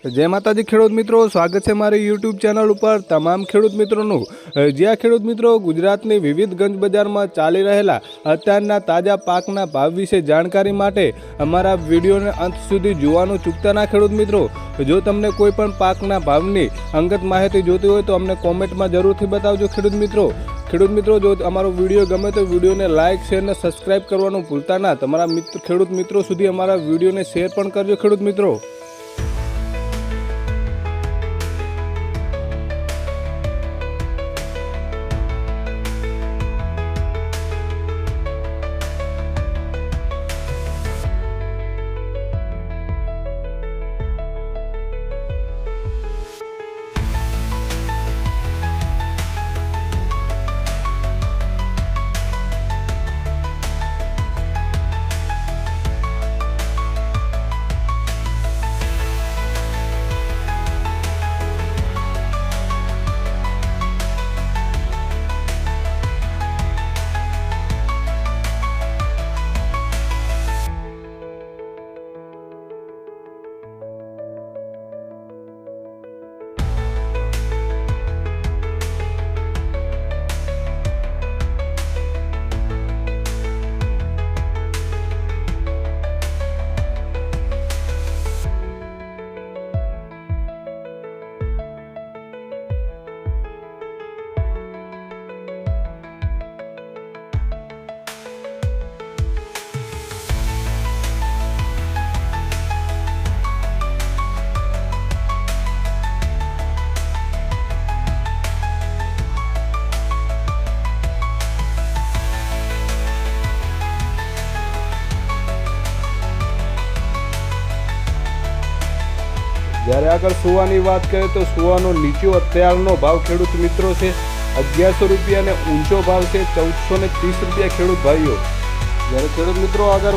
जय माताजी खेडूत मित्रों, स्वागत है मारी यूट्यूब चैनल पर तमाम खेडूत मित्रों। ज्यां खेडूत मित्रों गुजरातनी विविध गंज बजार में चाली रहेला अत्याરના ताजा पाकना भाव विषे जाणकारी माटे अमारा विडियोने अंत सुधी जोवानुं चूकता ना खेडूत मित्रों। जो तमने कोईपण पाकना भावनी अंगत माहिती जोती होय तो अमने कॉमेंट में जरूरथी बतावजो खेडूत मित्रों। खेडूत मित्रों, जो अमारो विडियो गमे तो विडियो ने लाइक शेर ने सब्सक्राइब करवानुं भूलता ना। तमारा खेडूत मित्रों सुधी अमारा विडियो ने शेर पण करजो खेडूत मित्रों। જ્યારે આગળ સુવાની વાત કરીએ તો સુવાનો નીચો અત્યારનો ભાવ ખેડૂત મિત્રો છે 1100 રૂપિયા અને ઊંચો ભાવ છે 1430 રૂપિયા ખેડૂત ભાઈઓ। જ્યારે ખેડૂત મિત્રો આગળ